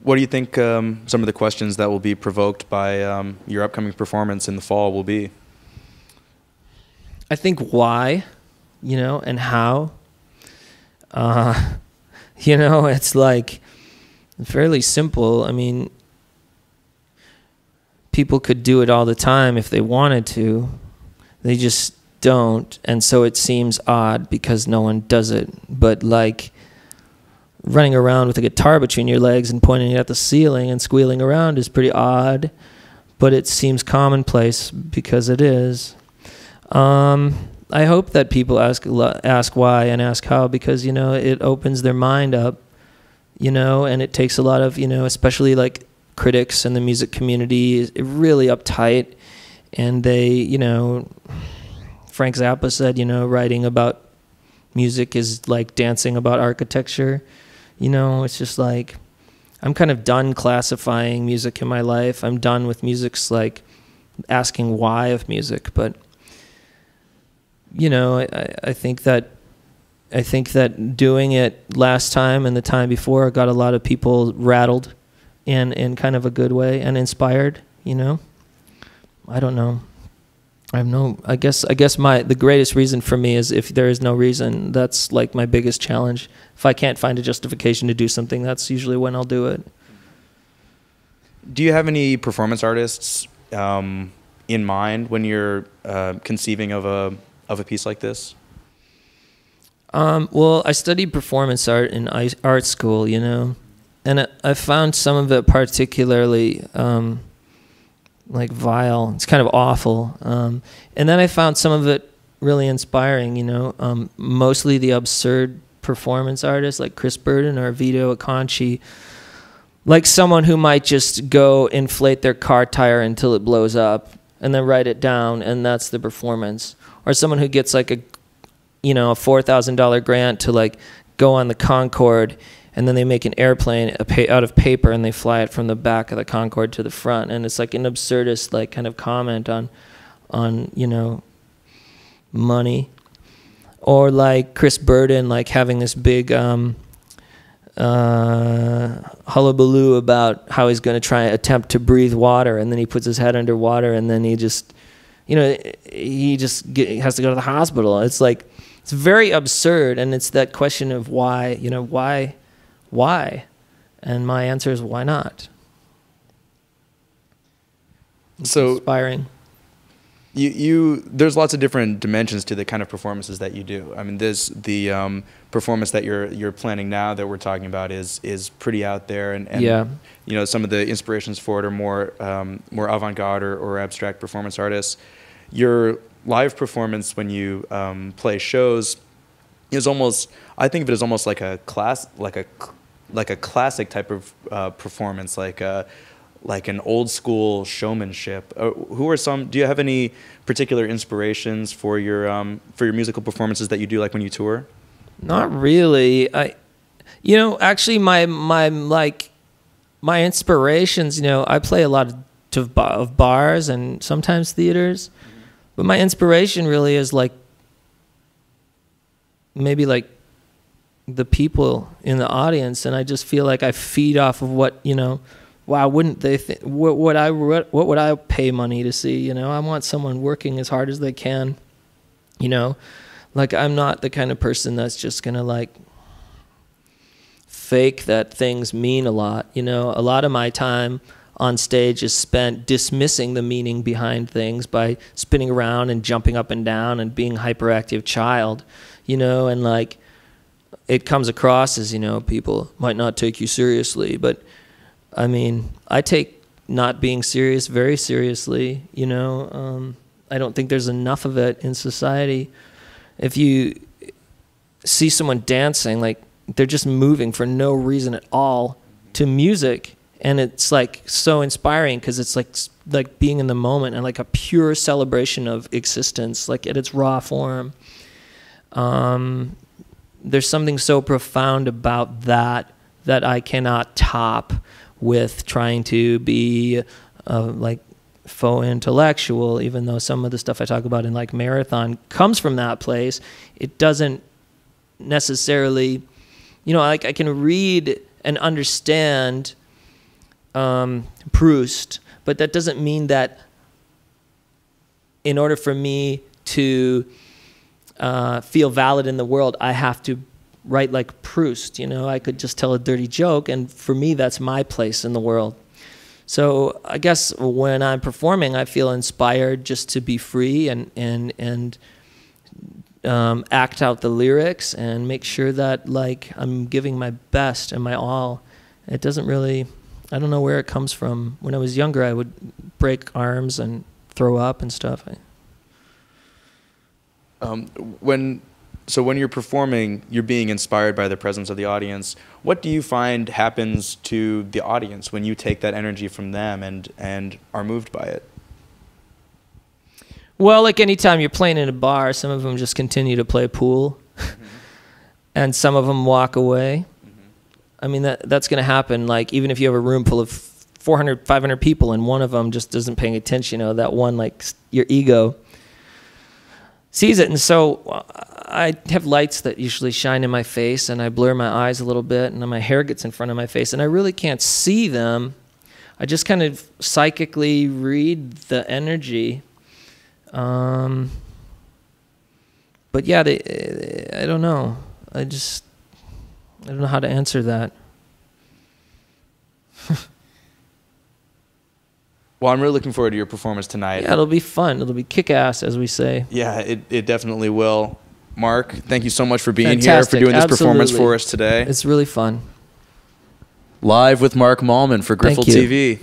What do you think some of the questions that will be provoked by your upcoming performance in the fall will be? I think why, and how. It's like fairly simple. I mean, people could do it all the time if they wanted to. They just don't, and so it seems odd because no one does it. But like running around with a guitar between your legs and pointing it at the ceiling and squealing around is pretty odd, but it seems commonplace because it is. I hope that people ask why and ask how, because it opens their mind up, and it takes a lot of especially like critics and the music community is really uptight, and they Frank Zappa said writing about music is like dancing about architecture. It's just like I'm kind of done classifying music in my life. I'm done with music's like asking why of music, but I think that doing it last time and the time before got a lot of people rattled in kind of a good way and inspired, I don't know. I guess the greatest reason for me is if there is no reason. That's like my biggest challenge. If I can't find a justification to do something, that's usually when I'll do it. Do you have any performance artists in mind when you're conceiving of a piece like this? Well, I studied performance art in art school, and I found some of it particularly like vile. It's kind of awful. And then I found some of it really inspiring, mostly the absurd performance artists like Chris Burden or Vito Acconci, like someone who might just go inflate their car tire until it blows up and then write it down, and that's the performance. Or someone who gets like a $4,000 grant to like go on the Concorde, and then they make an airplane out of paper and they fly it from the back of the Concorde to the front, and it's like an absurdist like kind of comment on money. Or like Chris Burden like having this big hullabaloo about how he's going to attempt to breathe water, and then he puts his head underwater, and then he just has to go to the hospital. It's like, it's very absurd, and it's that question of why, why? And my answer is, why not? It's so inspiring. There's lots of different dimensions to the kind of performances that you do. I mean, the performance that you're planning now that we're talking about is pretty out there, and yeah. Some of the inspirations for it are more avant-garde or abstract performance artists. Your live performance when you play shows is almost, I think of it as almost like a classic type of performance, like an old school showmanship. Do you have any particular inspirations for your musical performances that you do like when you tour? Not really. Actually my inspirations, I play a lot of bars and sometimes theaters. But my inspiration really is like maybe like the people in the audience, and I just feel like I feed off of what wow, wouldn't they what would I pay money to see? I want someone working as hard as they can. Like I'm not the kind of person that's just gonna like fake that things mean a lot. A lot of my time on stage is spent dismissing the meaning behind things by spinning around and jumping up and down and being a hyperactive child, and like it comes across as, people might not take you seriously, but I mean, I take not being serious very seriously, I don't think there's enough of it in society. If you see someone dancing, like they're just moving for no reason at all to music, and it's like so inspiring because it's like being in the moment and like a pure celebration of existence, like at its raw form. There's something so profound about that I cannot top with trying to be like faux intellectual, even though some of the stuff I talk about in like Marathon comes from that place. It doesn't necessarily, like I can read and understand Proust, but that doesn't mean that in order for me to feel valid in the world, I have to write like Proust. You know, I could just tell a dirty joke, and for me, that's my place in the world. So I guess when I'm performing, I feel inspired just to be free and act out the lyrics and make sure that like I'm giving my best and my all. It doesn't really, I don't know where it comes from. When I was younger, I would break arms and throw up and stuff. So when you're performing, you're being inspired by the presence of the audience. What do you find happens to the audience when you take that energy from them and are moved by it? Well, like anytime you're playing in a bar, some of them just continue to play pool, and some of them walk away. I mean, that's going to happen. Like, even if you have a room full of 400, 500 people and one of them just isn't paying attention, you know, that one, like, your ego sees it. And so I have lights that usually shine in my face, and I blur my eyes a little bit, and then my hair gets in front of my face, and I really can't see them. I just kind of psychically read the energy. But yeah, I don't know. I don't know how to answer that. Well, I'm really looking forward to your performance tonight. Yeah, it'll be fun. It'll be kick-ass, as we say. Yeah, it definitely will. Mark, thank you so much for being Fantastic. here, for doing this Absolutely. performance for us today. It's really fun. Live with Mark Mallman for Griffle Thank you. TV.